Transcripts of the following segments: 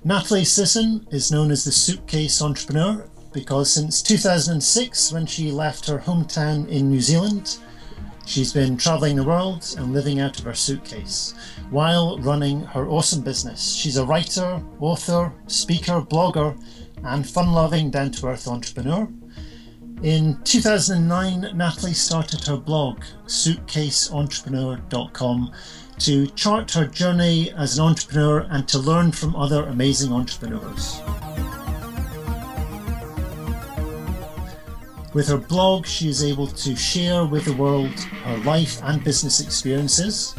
Natalie Sisson is known as the Suitcase Entrepreneur because since 2006, when she left her hometown in New Zealand, she's been travelling the world and living out of her suitcase while running her awesome business. She's a writer, author, speaker, blogger, and fun-loving, down-to-earth entrepreneur. In 2009, Natalie started her blog, SuitcaseEntrepreneurcom, to chart her journey as an entrepreneur and to learn from other amazing entrepreneurs. With her blog, she is able to share with the world her life and business experiences,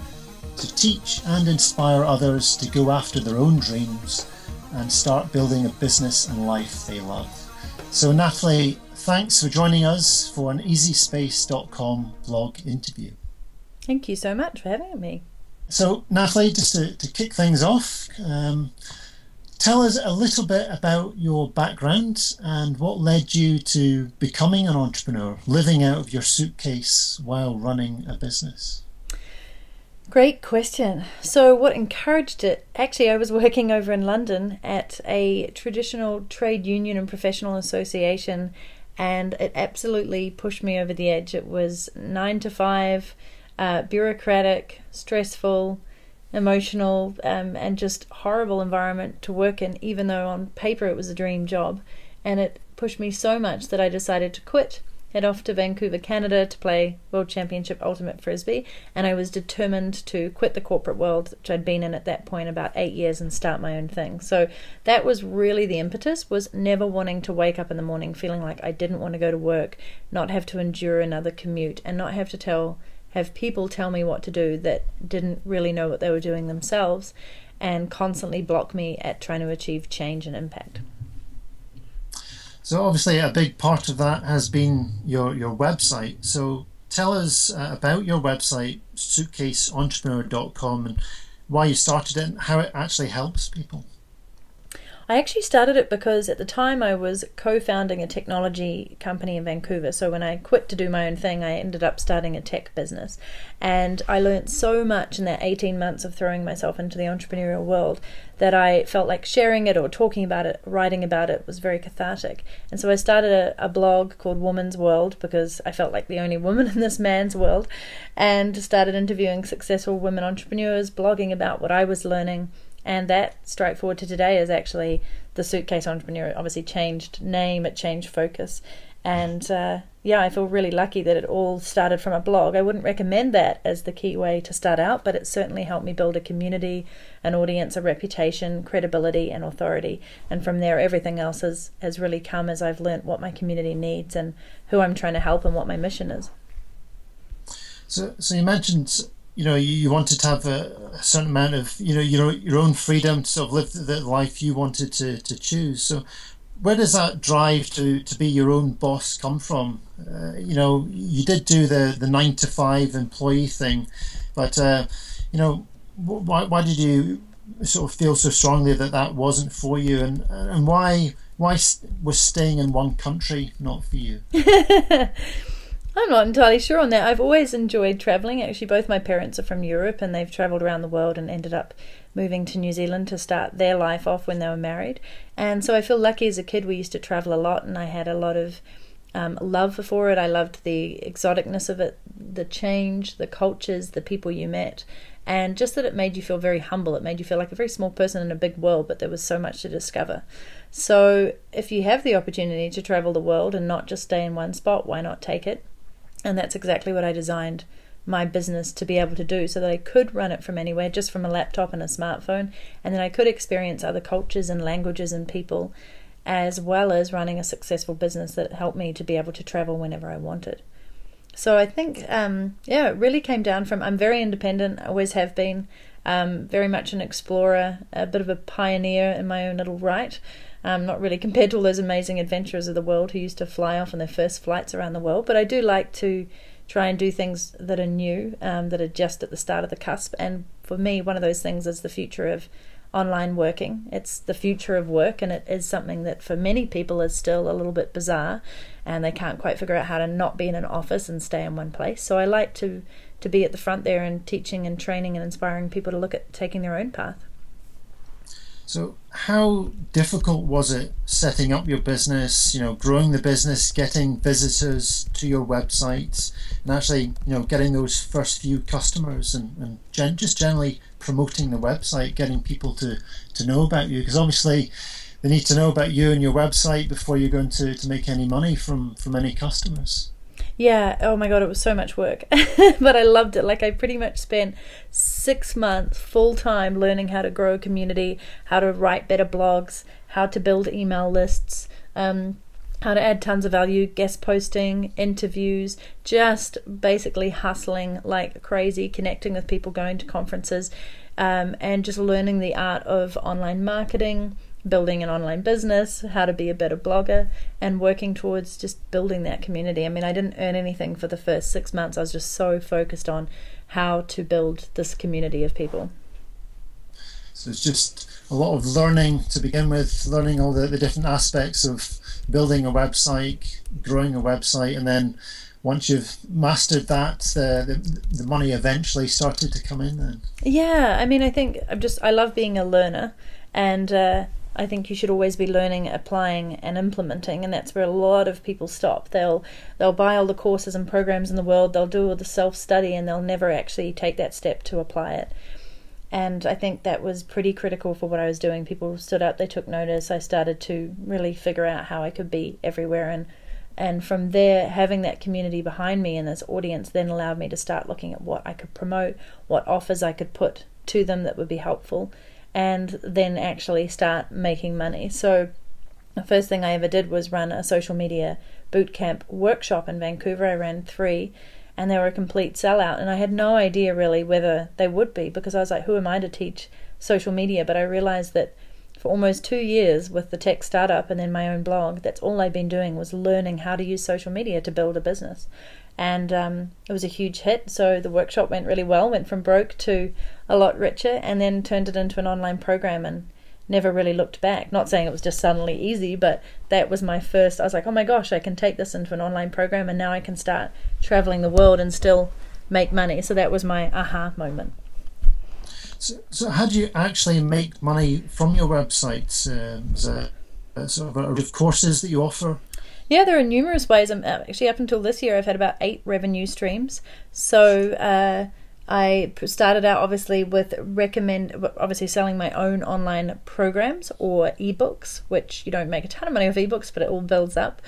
to teach and inspire others to go after their own dreams and start building a business and life they love. So Natalie, thanks for joining us for an Easyspace.com blog interview. Thank you so much for having me. So Natalie, just to kick things off, tell us a little bit about your background and what led you to becoming an entrepreneur, living out of your suitcase while running a business. Great question. So what encouraged it? Actually, I was working over in London at a traditional trade union and professional association, and it absolutely pushed me over the edge. It was 9 to 5, bureaucratic, stressful, emotional, and just horrible environment to work in, even though on paper it was a dream job. And it pushed me so much that I decided to quit, head off to Vancouver, Canada to play World Championship Ultimate Frisbee, and I was determined to quit the corporate world, which I'd been in at that point about 8 years, and start my own thing. So that was really the impetus, was never wanting to wake up in the morning feeling like I didn't want to go to work, not have to endure another commute, and not have people tell me what to do that didn't really know what they were doing themselves, and constantly block me at trying to achieve change and impact. So obviously a big part of that has been your website. So tell us about your website, SuitcaseEntrepreneurcom, and why you started it and how it actually helps people. I actually started it because at the time I was co-founding a technology company in Vancouver. So when I quit to do my own thing, I ended up starting a tech business. And I learned so much in that 18 months of throwing myself into the entrepreneurial world that I felt like sharing it or talking about it, writing about it was very cathartic. And so I started a blog called Woman's World because I felt like the only woman in this man's world, and started interviewing successful women entrepreneurs, blogging about what I was learning. And that, straight forward to today, is actually the Suitcase Entrepreneur. It obviously changed name, it changed focus. And I feel really lucky that it all started from a blog. I wouldn't recommend that as the key way to start out, but it certainly helped me build a community, an audience, a reputation, credibility, and authority. And from there, everything else has really come as I've learnt what my community needs and who I'm trying to help and what my mission is. So you mentioned, you wanted to have a certain amount of, your own freedom to sort of live the life you wanted to choose. So where does that drive to be your own boss come from? You did do the 9 to 5 employee thing, but, why did you sort of feel so strongly that wasn't for you? And why was staying in one country not for you? I'm not entirely sure on that. I've always enjoyed travelling. Actually, both my parents are from Europe and they've travelled around the world and ended up moving to New Zealand to start their life off when they were married. And so I feel lucky as a kid we used to travel a lot, and I had a lot of love for it. I loved the exoticness of it, the change, the cultures, the people you met, and just that it made you feel very humble. It made you feel like a very small person in a big world, but there was so much to discover. So if you have the opportunity to travel the world and not just stay in one spot, why not take it? And that's exactly what I designed my business to be able to do, so that I could run it from anywhere, just from a laptop and a smartphone, and then I could experience other cultures and languages and people, as well as running a successful business that helped me to be able to travel whenever I wanted. So I think, it really came down from, I'm very independent, I always have been, very much an explorer, a bit of a pioneer in my own little right. Not really compared to all those amazing adventurers of the world who used to fly off on their first flights around the world, but I do like to try and do things that are new, that are just at the start of the cusp. And for me, one of those things is the future of online working. It's the future of work, and it is something that for many people is still a little bit bizarre, and they can't quite figure out how to not be in an office and stay in one place. So I like to be at the front there and teaching and training and inspiring people to look at taking their own path. So how difficult was it setting up your business, growing the business, getting visitors to your website, and actually, getting those first few customers and just generally promoting the website, getting people to know about you? Because obviously they need to know about you and your website before you're going to make any money from any customers. Yeah, oh my God, it was so much work, but I loved it. Like, I pretty much spent 6 months full time learning how to grow a community, how to write better blogs, how to build email lists, how to add tons of value, guest posting, interviews, just basically hustling like crazy, connecting with people, going to conferences, and just learning the art of online marketing, building an online business, how to be a better blogger, and working towards just building that community. I mean, I didn't earn anything for the first 6 months. I was just so focused on how to build this community of people. So it's just a lot of learning to begin with, learning all the different aspects of building a website, growing a website, and then once you've mastered that, the money eventually started to come in then. Yeah, I mean, I think I love being a learner, and I think you should always be learning, applying, and implementing, and that's where a lot of people stop. They'll buy all the courses and programs in the world, they'll do all the self-study, and they'll never actually take that step to apply it. And I think that was pretty critical for what I was doing. People stood up, they took notice. I started to really figure out how I could be everywhere, and from there, having that community behind me and this audience then allowed me to start looking at what I could promote, what offers I could put to them that would be helpful, and then actually start making money. So the first thing I ever did was run a social media bootcamp workshop in Vancouver. I ran 3, and they were a complete sellout, and I had no idea really whether they would be, because I was like, who am I to teach social media? But I realized that for almost 2 years with the tech startup and then my own blog, that's all I'd been doing was learning how to use social media to build a business. And it was a huge hit. So the workshop went really well, went from broke to a lot richer, and then turned it into an online program and never really looked back. Not saying it was just suddenly easy, but that was my first. I was like, oh my gosh, I can take this into an online program, and now I can start traveling the world and still make money. So that was my aha moment. So how do you actually make money from your website? Is there sort of courses that you offer? Yeah, there are numerous ways. Actually, up until this year, I've had about 8 revenue streams. So I started out obviously with selling my own online programs or ebooks, which you don't make a ton of money with ebooks, but it all builds up.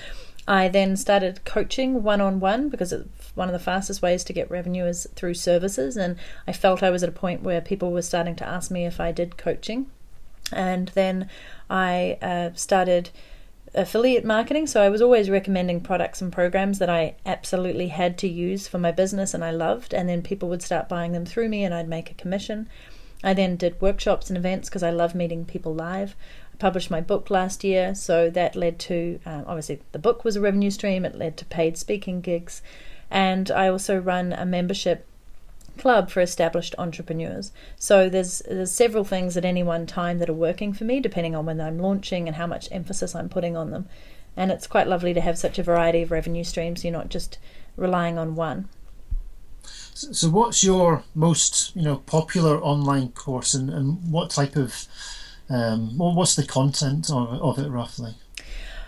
I then started coaching one-on-one, because one of the fastest ways to get revenue is through services, and I felt I was at a point where people were starting to ask me if I did coaching. And then I started affiliate marketing, so I was always recommending products and programs that I absolutely had to use for my business and I loved, and then people would start buying them through me and I'd make a commission. I then did workshops and events because I love meeting people live. I published my book last year, so that led to obviously the book was a revenue stream. It led to paid speaking gigs, and I also run a membership club for established entrepreneurs. So there's several things at any one time that are working for me, depending on when I'm launching and how much emphasis I'm putting on them. And it's quite lovely to have such a variety of revenue streams. You're not just relying on one. So what's your most popular online course, and what type of what's the content of it roughly?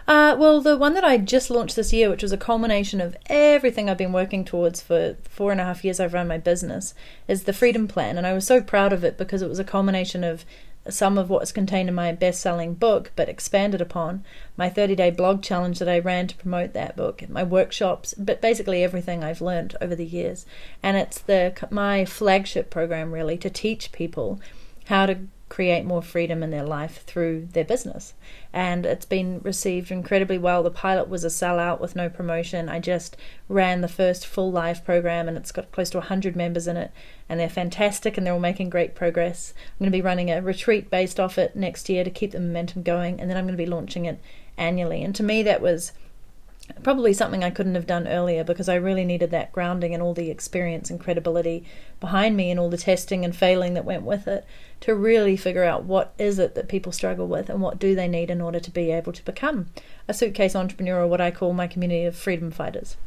Well, the one that I just launched this year, which was a culmination of everything I've been working towards for 4.5 years I've run my business, is the Freedom Plan. And I was so proud of it because it was a culmination of some of what's contained in my best-selling book, but expanded upon my 30-day blog challenge that I ran to promote that book, my workshops, but basically everything I've learned over the years. And it's my flagship program, really, to teach people how to create more freedom in their life through their business. And it's been received incredibly well. The pilot was a sellout with no promotion. I just ran the first full live program, and it's got close to 100 members in it, and they're fantastic and they're all making great progress. I'm going to be running a retreat based off it next year to keep the momentum going, and then I'm going to be launching it annually. And to me, that was probably something I couldn't have done earlier, because I really needed that grounding and all the experience and credibility behind me and all the testing and failing that went with it, to really figure out what is it that people struggle with and what do they need in order to be able to become a suitcase entrepreneur, or what I call my community of freedom fighters.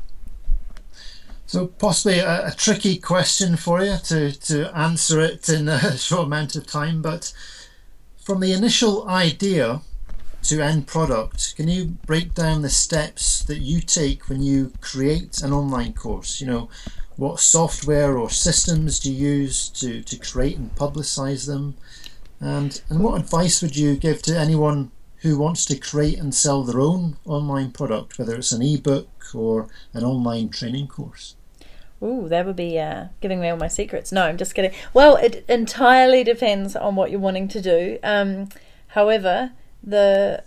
So possibly a tricky question for you to answer it in a short amount of time, but from the initial idea to end product, can you break down the steps that you take when you create an online course? What software or systems do you use to create and publicize them? And what advice would you give to anyone who wants to create and sell their own online product, whether it's an ebook or an online training course? Ooh, that would be giving me all my secrets. No, I'm just kidding. Well, it entirely depends on what you're wanting to do. However, the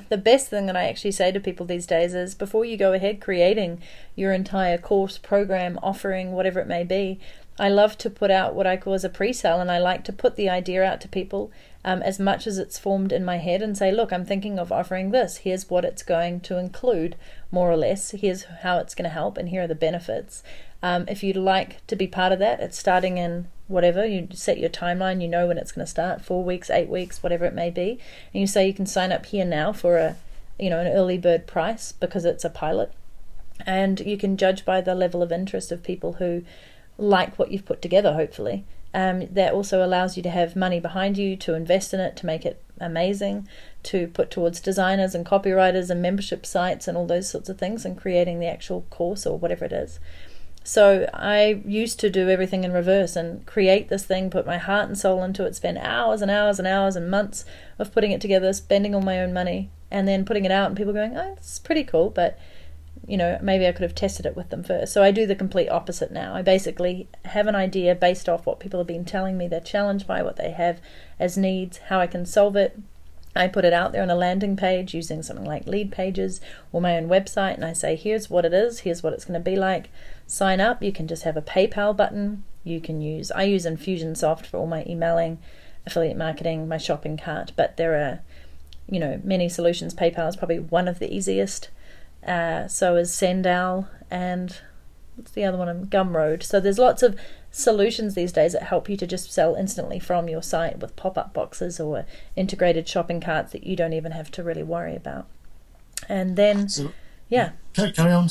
best thing that I actually say to people these days is, before you go ahead creating your entire course, program, offering, whatever it may be, I love to put out what I call as a pre-sale, and I like to put the idea out to people as much as it's formed in my head and say, look, I'm thinking of offering this. Here's what it's going to include, more or less. Here's how it's going to help, and here are the benefits. If you'd like to be part of that, it's starting in whatever. You set your timeline, you know when it's going to start, 4 weeks, 8 weeks, whatever it may be. And you say you can sign up here now for an early bird price because it's a pilot. And you can judge by the level of interest of people who like what you've put together, hopefully. That also allows you to have money behind you to invest in it, to make it amazing, to put towards designers and copywriters and membership sites and all those sorts of things, and creating the actual course or whatever it is. So I used to do everything in reverse and create this thing, put my heart and soul into it, spend hours and hours and hours and months of putting it together, spending all my own money, and then putting it out and people going, oh, it's pretty cool, but maybe I could have tested it with them first. So I do the complete opposite now. I basically have an idea based off what people have been telling me they're challenged by, what they have as needs, how I can solve it. I put it out there on a landing page using something like Lead Pages or my own website, and I say, here's what it is, here's what it's going to be like. Sign up. You can just have a PayPal button. I use Infusionsoft for all my emailing, affiliate marketing, my shopping cart, but there are, many solutions. PayPal is probably one of the easiest. So is Sendal, and what's the other one? Gumroad. So there's lots of solutions these days that help you to just sell instantly from your site with pop-up boxes or integrated shopping carts that you don't even have to really worry about. And then, yeah. Carry on.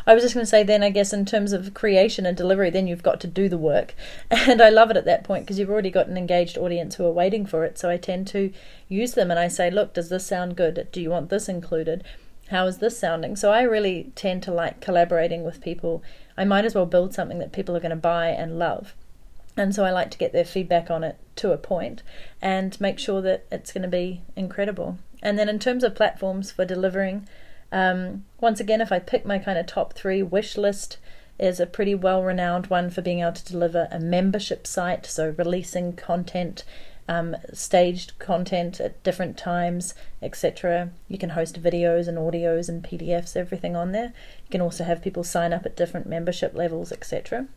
I was just going to say, then I guess in terms of creation and delivery, then you've got to do the work. And I love it at that point because you've already got an engaged audience who are waiting for it. So I tend to use them and I say, look, does this sound good? Do you want this included? How is this sounding? So I really tend to like collaborating with people. I might as well build something that people are going to buy and love. And so I like to get their feedback on it to a point and make sure that it's going to be incredible. And then in terms of platforms for delivering, once again, if I pick my kind of top 3, Wishlist is a pretty well-renowned one for being able to deliver a membership site, so releasing content, staged content at different times, etc. You can host videos and audios and PDFs, everything on there. You can also have people sign up at different membership levels, etc.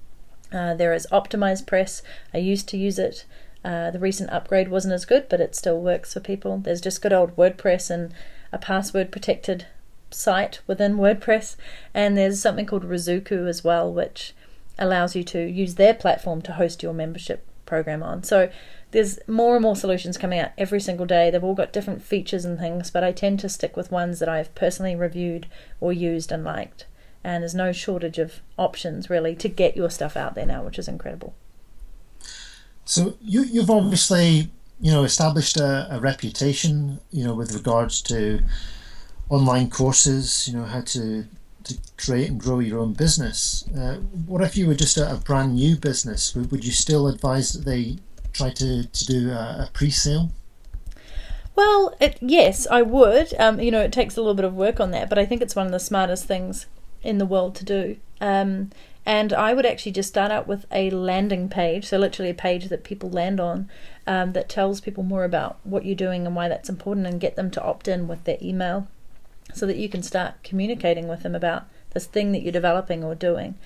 There is Optimized Press. I used to use it. The recent upgrade wasn't as good, but it still works for people. There's just good old WordPress and a password protected site within WordPress, and there's something called Rizuku as well, which allows you to use their platform to host your membership program on. So there's more and more solutions coming out every single day. They've all got different features and things, but I tend to stick with ones that I've personally reviewed or used and liked. And there's no shortage of options really to get your stuff out there now, which is incredible. So you've obviously established a reputation with regards to online courses, how to create and grow your own business. What if you were just a brand new business? Would you still advise that they try to do a pre-sale? Well, yes, I would. It takes a little bit of work on that, but I think it's one of the smartest things in the world to do. And I would actually just start out with a landing page, so literally a page that people land on, that tells people more about what you're doing and why that's important, and get them to opt in with their email so that you can start communicating with them about this thing that you're developing or doing.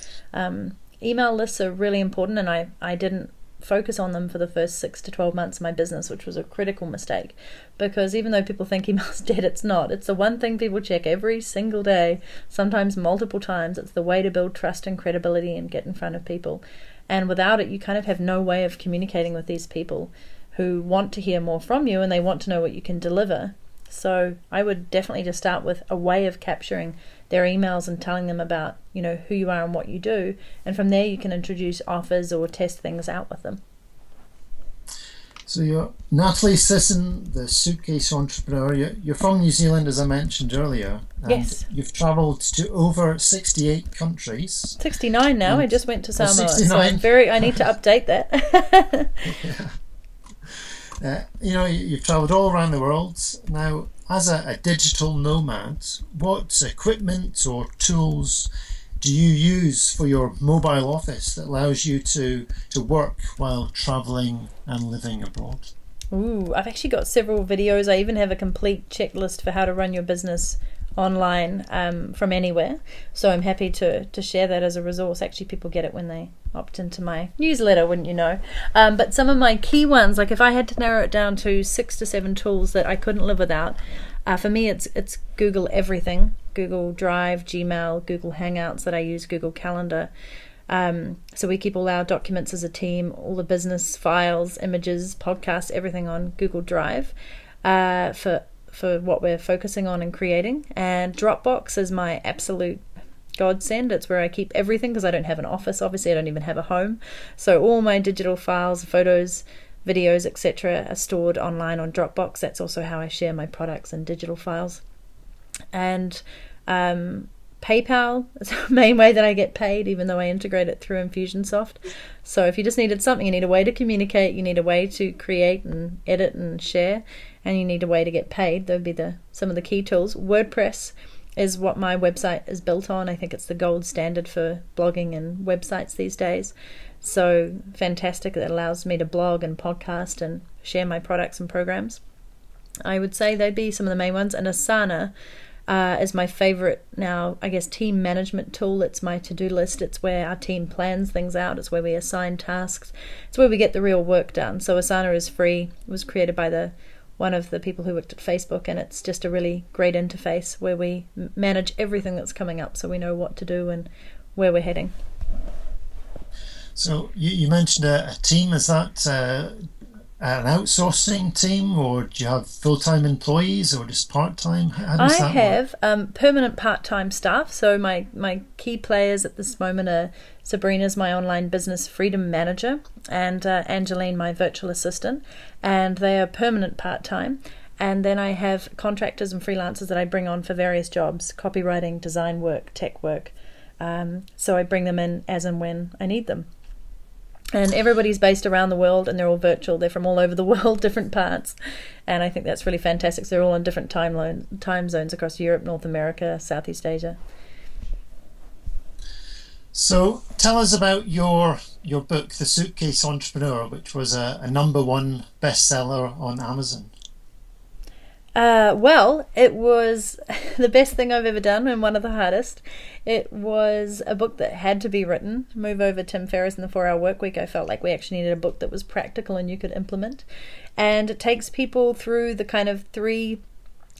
Email lists are really important, and I didn't focus on them for the first 6 to 12 months of my business, which was a critical mistake, because even though people think email's dead, it's not. It's the one thing people check every single day, sometimes multiple times. It's the way to build trust and credibility and get in front of people. And without it, you kind of have no way of communicating with these people who want to hear more from you and they want to know what you can deliver. So I would definitely just start with a way of capturing their emails and telling them about, who you are and what you do. And from there you can introduce offers or test things out with them. So you're Natalie Sisson, the Suitcase Entrepreneur. You're from New Zealand, as I mentioned earlier. And yes. You've travelled to over 68 countries. 69 now. I just went to Samoa. 69. So I need to update that. Yeah. You've travelled all around the world. Now, as a digital nomad, what equipment or tools do you use for your mobile office that allows you to work while travelling and living abroad? Ooh, I've actually got several videos. I even have a complete checklist for how to run your business online from anywhere. So I'm happy to share that as a resource. Actually, people get it when they opt into my newsletter, wouldn't you know? But some of my key ones, like if I had to narrow it down to 6 to 7 tools that I couldn't live without, for me it's Google Everything, Google Drive, Gmail, Google Hangouts that I use, Google Calendar. So we keep all our documents as a team, all the business files, images, podcasts, everything on Google Drive for what we're focusing on and creating. And Dropbox is my absolute godsend. It's where I keep everything because I don't have an office. Obviously, I don't even have a home. So all my digital files, photos, videos, etc. are stored online on Dropbox. That's also how I share my products and digital files. And PayPal is the main way that I get paid, even though I integrate it through Infusionsoft. So if you just needed something, you need a way to communicate, you need a way to create and edit and share, and you need a way to get paid. Those would be some of the key tools. WordPress is what my website is built on. I think it's the gold standard for blogging and websites these days. So fantastic. It allows me to blog and podcast and share my products and programs. I would say they'd be some of the main ones. And Asana is my favorite now, I guess, team management tool. It's my to-do list. It's where our team plans things out. It's where we assign tasks. It's where we get the real work done. So Asana is free. It was created by one of the people who worked at Facebook, and it's just a really great interface where we manage everything that's coming up so we know what to do and where we're heading. So you mentioned a team. Is that an outsourcing team, or do you have full-time employees or just part-time? How does that work? I have permanent part-time staff. So my key players at this moment are Sabrina's my online business freedom manager, and Angeline, my virtual assistant, and they are permanent part-time. And then I have contractors and freelancers that I bring on for various jobs, copywriting, design work, tech work. So I bring them in as and when I need them. And everybody's based around the world, and they're all virtual. They're from all over the world, different parts. And I think that's really fantastic. So they're all in different time zones across Europe, North America, Southeast Asia. So tell us about your book, The Suitcase Entrepreneur, which was a #1 bestseller on Amazon. Well, it was the best thing I've ever done and one of the hardest. It was a book that had to be written. Move over Tim Ferriss and the 4-Hour Workweek. I felt like we actually needed a book that was practical and you could implement. And it takes people through the kind of 3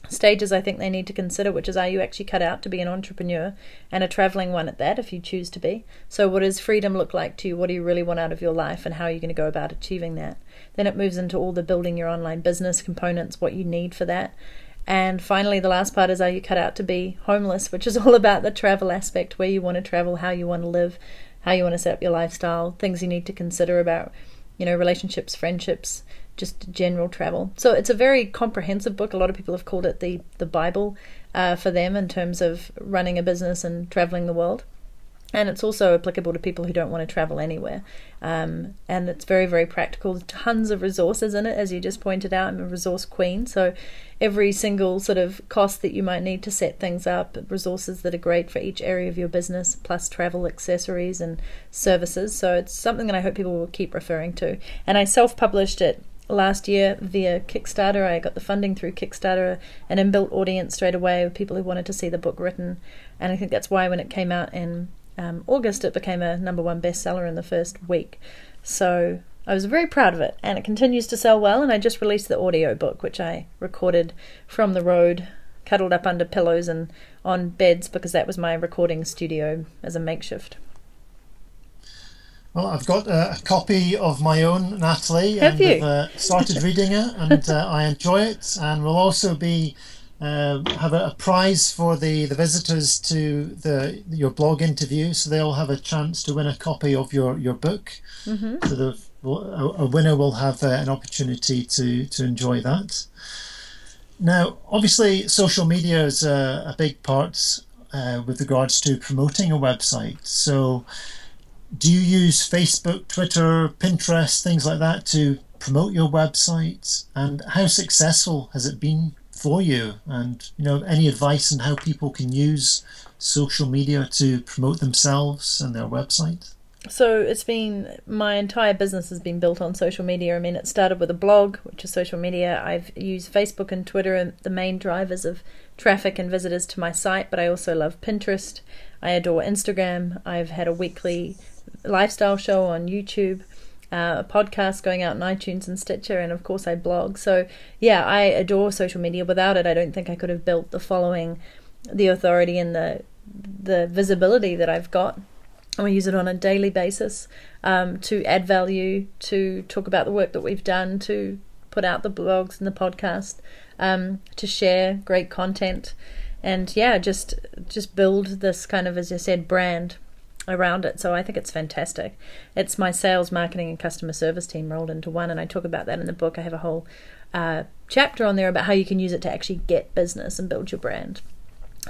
stages I think they need to consider, which is, are you actually cut out to be an entrepreneur, and a traveling one at that if you choose to be? So what does freedom look like to you? What do you really want out of your life, and how are you going to go about achieving that? Then it moves into all the building your online business components, what you need for that. And finally, the last part is, are you cut out to be homeless, which is all about the travel aspect, where you want to travel, how you want to live, how you want to set up your lifestyle, things you need to consider about, relationships, friendships, just general travel. So it's a very comprehensive book. A lot of people have called it the Bible for them in terms of running a business and traveling the world. And it's also applicable to people who don't want to travel anywhere. And it's very, very practical. There's tons of resources in it, as you just pointed out. I'm a resource queen. So every single sort of cost that you might need to set things up, resources that are great for each area of your business, plus travel accessories and services. So it's something that I hope people will keep referring to. And I self-published it last year via Kickstarter. I got the funding through Kickstarter, an inbuilt audience straight away of people who wanted to see the book written. And I think that's why when it came out in August, it became a #1 bestseller in the first week. So I was very proud of it, and it continues to sell well. And I just released the audio book, which I recorded from the road, cuddled up under pillows and on beds, because that was my recording studio as a makeshift. Well, I've got a copy of my own, Natalie, Have and you? I've started reading it, and I enjoy it. And we'll also be have a prize for the visitors to your blog interview, so they'll have a chance to win a copy of your book. Mm-hmm. So a winner will have an opportunity to enjoy that. Now, obviously, social media is a big part with regards to promoting a website. So do you use Facebook, Twitter, Pinterest, things like that to promote your website? And how successful has it been for you? And, any advice on how people can use social media to promote themselves and their website? So my entire business has been built on social media. I mean, it started with a blog, which is social media. I've used Facebook and Twitter as the main drivers of traffic and visitors to my site, but I also love Pinterest. I adore Instagram. I've had a weekly lifestyle show on YouTube, a podcast going out on iTunes and Stitcher, and of course I blog. So yeah, I adore social media. Without it, I don't think I could have built the following, the authority, and the visibility that I've got. We use it on a daily basis to add value, to talk about the work that we've done, to put out the blogs and the podcast, to share great content, and yeah, just build this kind of, as you said, brand around it. So I think it's fantastic. It's my sales, marketing, and customer service team rolled into one, and I talk about that in the book. I have a whole chapter on there about how you can use it to actually get business and build your brand.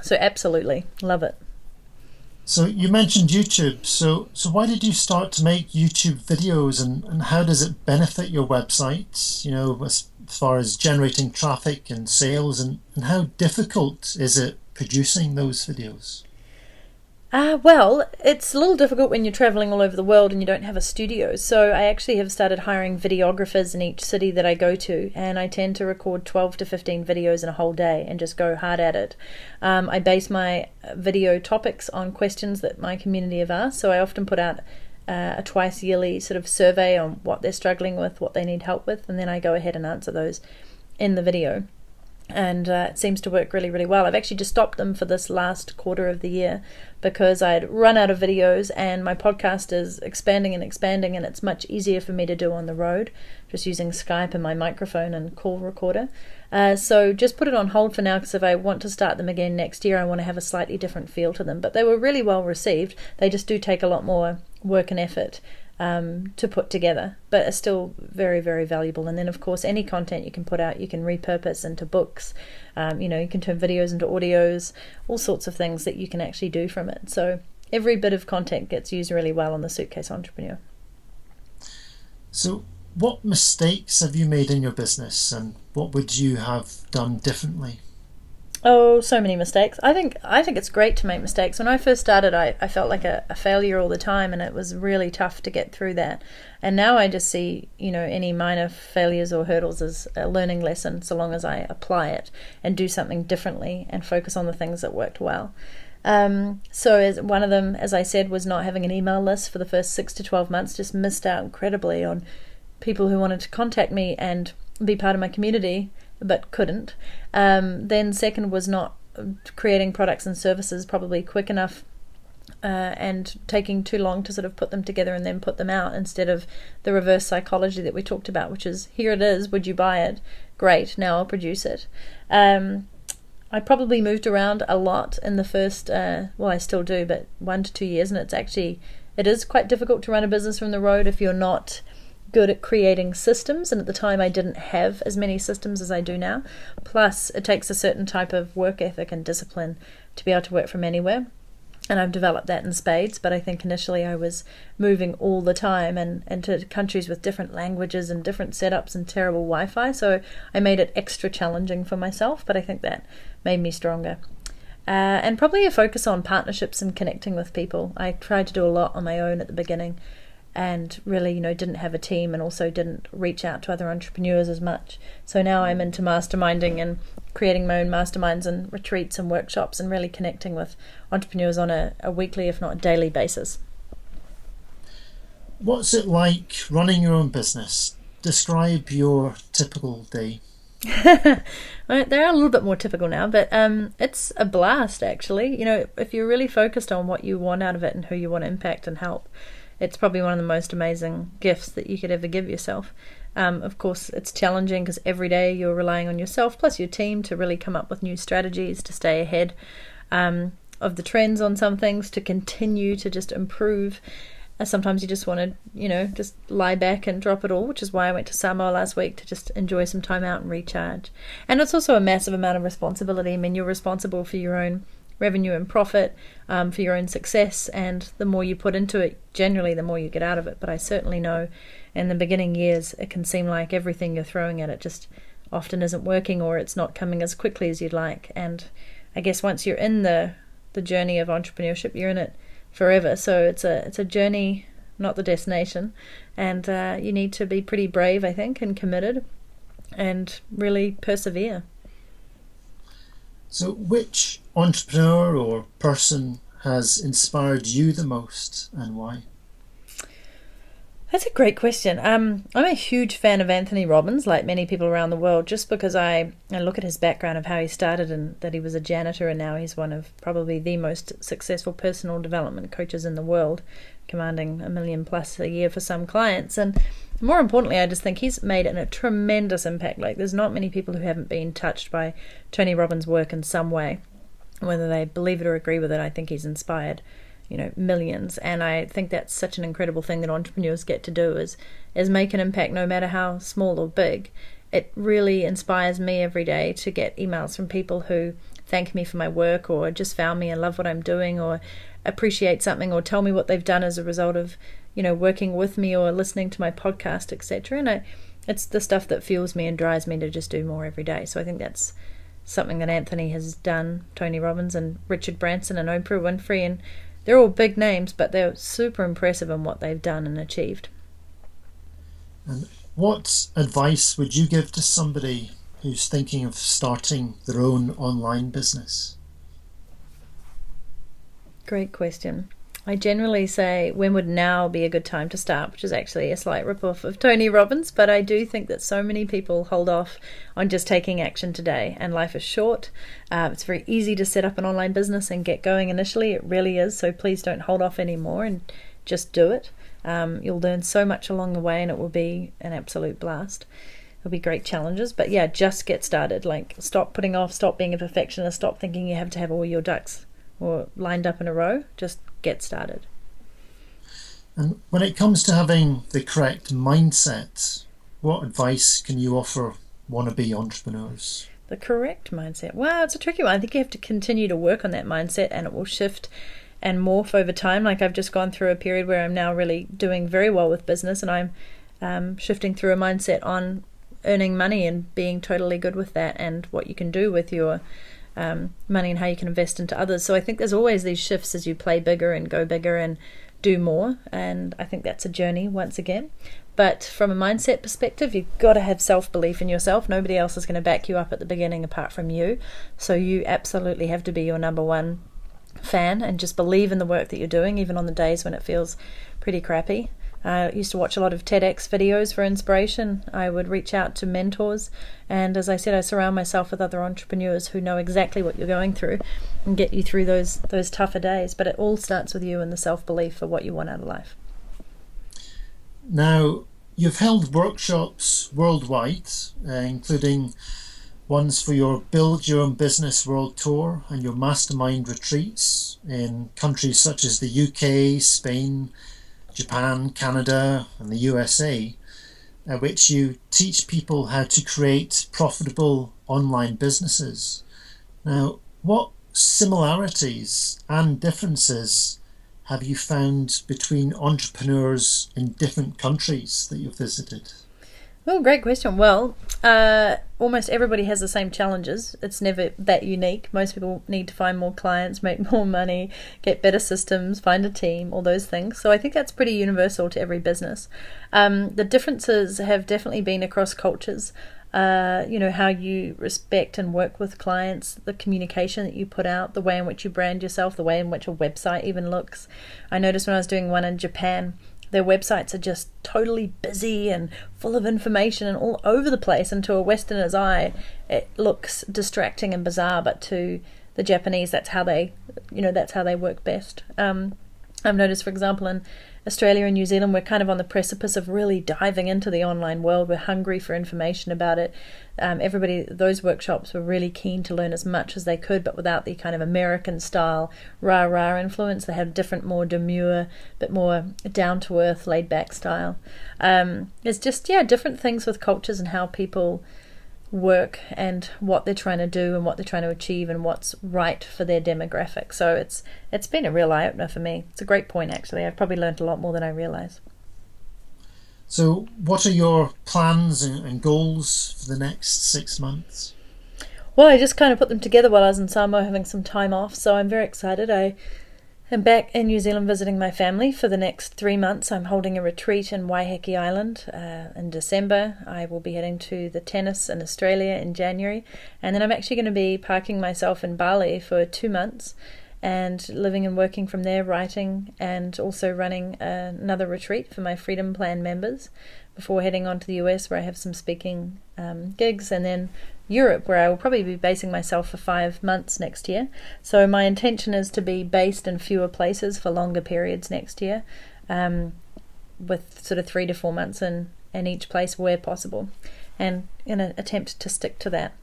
So absolutely love it. So you mentioned YouTube. So why did you start to make YouTube videos, and how does it benefit your website, as far as generating traffic and sales, and how difficult is it producing those videos? Well, it's a little difficult when you're traveling all over the world and you don't have a studio. So I actually have started hiring videographers in each city that I go to, and I tend to record 12 to 15 videos in a whole day and just go hard at it. I base my video topics on questions that my community have asked. So I often put out a twice yearly sort of survey on what they're struggling with, what they need help with, and then I go ahead and answer those in the video. And it seems to work really, really well. I've actually just stopped them for this last quarter of the year because I'd run out of videos, and my podcast is expanding, and it's much easier for me to do on the road, just using Skype and my microphone and call recorder. So just put it on hold for now, because if I want to start them again next year, I want to have a slightly different feel to them. But they were really well received. They just do take a lot more work and effort to put together, but are still very, very valuable. And then of course any content you can put out, you can repurpose into books, you can turn videos into audios, all sorts of things that you can actually do from it. So every bit of content gets used really well on the Suitcase Entrepreneur. So what mistakes have you made in your business, and what would you have done differently? Oh, so many mistakes. I think it's great to make mistakes. When I first started, I felt like a failure all the time, and it was really tough to get through that. And now I just see, any minor failures or hurdles as a learning lesson, so long as I apply it and do something differently and focus on the things that worked well. So as one of them, as I said, was not having an email list for the first 6 to 12 months. Just missed out incredibly on people who wanted to contact me and be part of my community, but couldn't. Then second was not creating products and services probably quick enough, and taking too long to sort of put them together and then put them out, instead of the reverse psychology that we talked about, which is, here it is, would you buy it? Great, now I'll produce it. I probably moved around a lot in the first, well, I still do, but 1 to 2 years, and it is quite difficult to run a business from the road if you're not good at creating systems, and at the time I didn't have as many systems as I do now. Plus it takes a certain type of work ethic and discipline to be able to work from anywhere, and I've developed that in spades. But I think initially I was moving all the time and to countries with different languages and different setups and terrible Wi-Fi, so I made it extra challenging for myself, but I think that made me stronger. And probably a focus on partnerships and connecting with people. I tried to do a lot on my own at the beginning, and really, didn't have a team, and also didn't reach out to other entrepreneurs as much. So now I'm into masterminding and creating my own masterminds and retreats and workshops, and really connecting with entrepreneurs on a weekly, if not daily basis. What's it like running your own business? Describe your typical day. They're a little bit more typical now, but it's a blast, actually. If you're really focused on what you want out of it and who you want to impact and help, it's probably one of the most amazing gifts that you could ever give yourself. Of course, it's challenging because every day you're relying on yourself plus your team to really come up with new strategies to stay ahead of the trends on some things, to continue to just improve. sometimes you just want to, just lie back and drop it all, which is why I went to Samoa last week to just enjoy some time out and recharge. And it's also a massive amount of responsibility. I mean, you're responsible for your own revenue and profit, for your own success, and the more you put into it, generally the more you get out of it. But I certainly know in the beginning years it can seem like everything you're throwing at it just often isn't working, or it's not coming as quickly as you'd like. And I guess once you're in the journey of entrepreneurship, you're in it forever. So it's a journey, not the destination, and you need to be pretty brave, I think, and committed, and really persevere. So which entrepreneur or person has inspired you the most, and why? That's a great question. I'm a huge fan of Anthony Robbins, like many people around the world, just because I look at his background of how he started, and that he was a janitor, and now he's one of probably the most successful personal development coaches in the world, commanding $1 million plus a year for some clients. And more importantly, I just think he's made a tremendous impact. Like, there's not many people who haven't been touched by Tony Robbins' work in some way, whether they believe it or agree with it. I think he's inspired millions, and I think that's such an incredible thing that entrepreneurs get to do, is make an impact, no matter how small or big. It really inspires me every day to get emails from people who thank me for my work, or just found me and love what I'm doing, or appreciate something, or tell me what they've done as a result of working with me or listening to my podcast, etc. And it's the stuff that fuels me and drives me to just do more every day. So I think that's something that Anthony has done, Tony Robbins and Richard Branson and Oprah Winfrey, and they're all big names, but they're super impressive in what they've done and achieved. And what advice would you give to somebody who's thinking of starting their own online business? Great question. I generally say, when would now be a good time to start, which is actually a slight rip-off of Tony Robbins, but I do think that so many people hold off on just taking action today, and life is short. It's very easy to set up an online business and get going initially. It really is, so please don't hold off anymore and just do it. You'll learn so much along the way, and it will be an absolute blast. There'll be great challenges, but yeah, just get started. Like, stop putting off, stop being a perfectionist, stop thinking you have to have all your ducks or lined up in a row. Just get started. And when it comes to having the correct mindset, what advice can you offer wannabe entrepreneurs? The correct mindset. Wow, it's a tricky one. I think you have to continue to work on that mindset, and it will shift and morph over time. Like, I've just gone through a period where I'm now really doing very well with business, and I'm shifting through a mindset on earning money and being totally good with that, and what you can do with your money and how you can invest into others. So I think there's always these shifts as you play bigger and go bigger and do more, and I think that's a journey once again. But from a mindset perspective, you've got to have self-belief in yourself. Nobody else is going to back you up at the beginning apart from you, so you absolutely have to be your number one fan and just believe in the work that you're doing, even on the days when it feels pretty crappy. I used to watch a lot of TEDx videos for inspiration. I would reach out to mentors, and as I said, I surround myself with other entrepreneurs who know exactly what you're going through and get you through those tougher days. But it all starts with you and the self-belief for what you want out of life. Now, you've held workshops worldwide, including ones for your Build Your Own Business World Tour and your Mastermind retreats in countries such as the UK, Spain, Japan, Canada and the USA, which you teach people how to create profitable online businesses. Now, what similarities and differences have you found between entrepreneurs in different countries that you've visited? Oh, great question. Well, almost everybody has the same challenges. It's never that unique. Most people need to find more clients, make more money, get better systems, find a team, all those things. So I think that's pretty universal to every business. The differences have definitely been across cultures. How you respect and work with clients, the communication that you put out, the way in which you brand yourself, the way in which a website even looks. I noticed when I was doing one in Japan, their websites are just totally busy and full of information and all over the place, and to a Westerner's eye it looks distracting and bizarre, but to the Japanese that's how they work best. I've noticed, for example, Australia and New Zealand, we're kind of on the precipice of really diving into the online world. We're hungry for information about it. Those workshops were really keen to learn as much as they could, but without the kind of American style rah-rah influence. They have different, more demure, but more down-to-earth, laid-back style. It's just, different things with cultures and how people work and what they're trying to do and what they're trying to achieve and what's right for their demographic. So it's been a real eye-opener for me. It's a great point, actually. I've probably learned a lot more than I realise. So what are your plans and goals for the next 6 months? Well, I just kind of put them together while I was in Samoa having some time off, so I'm very excited. I am back in New Zealand visiting my family for the next 3 months. I'm holding a retreat in Waiheke Island in December. I will be heading to the tennis in Australia in January, and then I'm actually going to be parking myself in Bali for 2 months and living and working from there, writing and also running another retreat for my Freedom Plan members before heading on to the US, where I have some speaking gigs, and then Europe, where I will probably be basing myself for 5 months next year. So my intention is to be based in fewer places for longer periods next year, with sort of 3 to 4 months in each place where possible, and in an attempt to stick to that.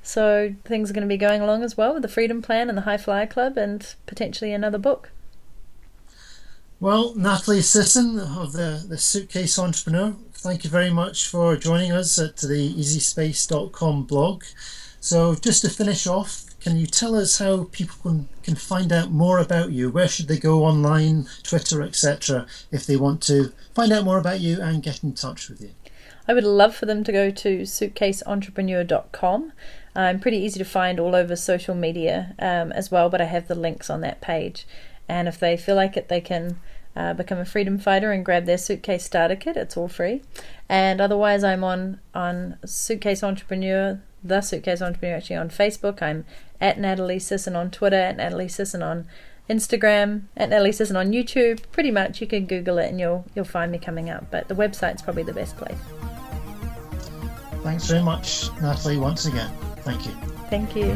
So things are going to be going along as well with the Freedom Plan and the High Flyer Club, and potentially another book. Well, Natalie Sisson of the Suitcase Entrepreneur, thank you very much for joining us at the Easyspace.com blog. So just to finish off, can you tell us how people can find out more about you? Where should they go online, Twitter, etc., if they want to find out more about you and get in touch with you? I would love for them to go to SuitcaseEntrepreneurcom. I'm pretty easy to find all over social media as well, but I have the links on that page. And if they feel like it, they can become a freedom fighter and grab their suitcase starter kit. It's all free. And otherwise, I'm on Suitcase Entrepreneur, the Suitcase Entrepreneur, actually, on Facebook. I'm at Natalie Sisson on Twitter, at Natalie Sisson on Instagram, at Natalie Sisson on YouTube. Pretty much, you can Google it and you'll find me coming up. But the website's probably the best place. Thanks very much, Natalie, once again. Thank you. Thank you.